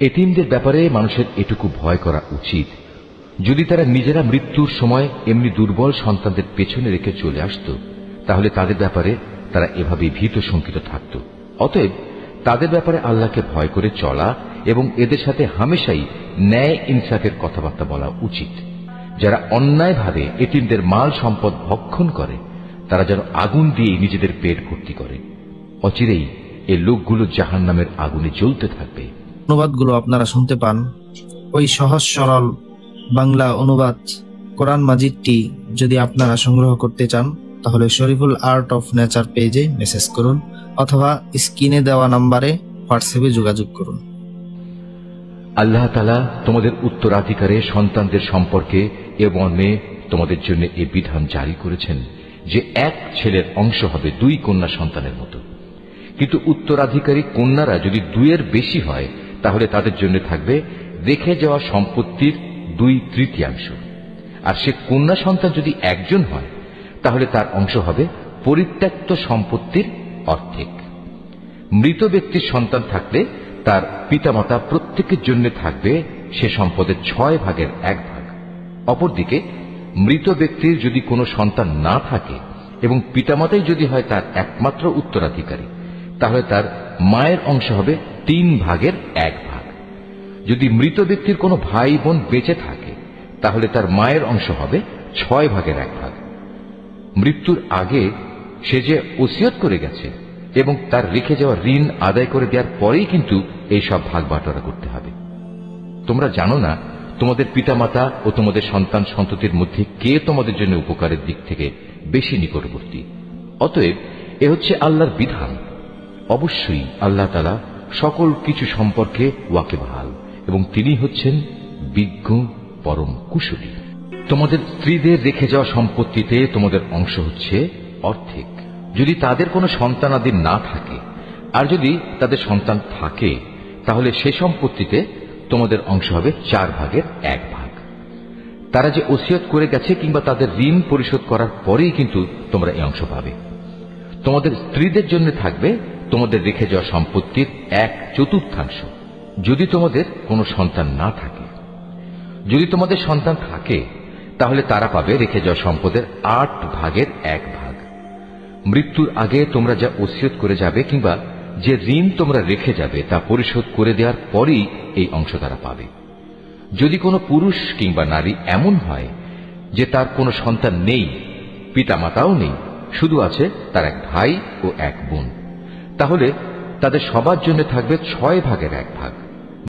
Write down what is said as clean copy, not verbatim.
এতিমদের ব্যাপারে মানুষের এটুকু ভয় করা উচিত, যদি তারা নিজেরা মৃত্যুর সময় এমনি দুর্বল সন্তানদের পেছনে রেখে চলে আসত, তাহলে তাদের ব্যাপারে তারা এভাবে ভীত শঙ্কিত থাকত। অতএব তাদের ব্যাপারে আল্লাহকে ভয় করে চলা এবং এদের সাথে হামেশাই ন্যায় ইনসাফের কথাবার্তা বলা উচিত। যারা অন্যায়ভাবে এতিমদের মাল সম্পদ ভক্ষণ করে, তারা যেন আগুন দিয়ে নিজেদের পেট ভর্তি করে। অচিরেই এই লোকগুলো জাহান্নামের আগুনে জ্বলতে থাকবে। অনুবাদগুলো আপনারা শুনতে পান। ওই সহজ সরল বাংলা অনুবাদ কোরআন মাজিদটি যদি আপনারা সংগ্রহ করতে চান, তাহলে শরীফুল আর্ট অফ নেচার পেজে মেসেজ করুন অথবা স্ক্রিনে দেওয়া নাম্বারে হোয়াটসঅ্যাপে যোগাযোগ করুন। আল্লাহ তাআলা তোমাদের উত্তরাধিকারে সন্তানদের সম্পর্কে এ মর্মে তোমাদের জন্য এ বিধান জারি করেছেন যে এক ছেলের অংশ হবে 2 কন্যা সন্তানের মতো। কিন্তু উত্তরাধিকারী কন্যারা যদি 2-এর বেশি হয়, তাহলে তাদের জন্য থাকবে রেখে যাওয়া সম্পত্তির 2/3, আর সে কন্যা সন্তান যদি একজন হয়, তাহলে তার অংশ হবে পরিত্যক্ত সম্পত্তির অর্ধেক। মৃত ব্যক্তির সন্তান থাকলে তার পিতামাতা প্রত্যেকের জন্য থাকবে সে সম্পদের 6/1 অপরদিকে মৃত ব্যক্তির যদি কোনো সন্তান না থাকে এবং পিতামাতাই যদি হয় তার একমাত্র উত্তরাধিকারী, তাহলে তার মায়ের অংশ হবে 3/1। যদি মৃত ব্যক্তির কোনো ভাই বোন বেঁচে থাকে, তাহলে তার মায়ের অংশ হবে 6/1। মৃত্যুর আগে সে যে ওসিয়ত করে গেছে এবং তার রেখে যাওয়া ঋণ আদায় করে দেওয়ার পরেই কিন্তু এই সব ভাগ বাটোয়ারা করতে হবে। তোমরা জানো না তোমাদের পিতামাতা ও তোমাদের সন্তান সন্ততির মধ্যে কে তোমাদের জন্য উপকারের দিক থেকে বেশি নিকটবর্তী। অতএব এ হচ্ছে আল্লাহর বিধান। অবশ্যই আল্লাহ তাআলা সকল কিছু সম্পর্কে ওয়াকিবহাল এবং তিনি হচ্ছেন বিজ্ঞ পরম কুশলী। তোমাদের স্ত্রীদের রেখে যাওয়া সম্পত্তিতে তোমাদের অংশ হচ্ছে অর্ধেক, যদি তাদের কোনো সন্তানাদি না থাকে, আর যদি তাদের সন্তান থাকে, তাহলে সে সম্পত্তিতে তোমাদের অংশ হবে 4/1। তারা যে ওসিয়ত করে গেছে কিংবা তাদের ঋণ পরিশোধ করার পরেই কিন্তু তোমরা এই অংশ পাবে। তোমাদের স্ত্রীদের জন্য থাকবে তোমাদের রেখে যাওয়া সম্পত্তির 1/4 যদি তোমাদের কোনো সন্তান না থাকে। যদি তোমাদের সন্তান থাকে, তাহলে তারা পাবে রেখে যাওয়া সম্পদের 8/1। মৃত্যুর আগে তোমরা যা ওসিয়ত করে যাবে কিংবা যে ঋণ তোমরা রেখে যাবে তা পরিশোধ করে দেওয়ার পরেই এই অংশ তারা পাবে। যদি কোনো পুরুষ কিংবা নারী এমন হয় যে তার কোনো সন্তান নেই, পিতামাতাও নেই, শুধু আছে তার এক ভাই ও এক বোন, তাহলে তাদের সবার জন্য থাকবে 6/1।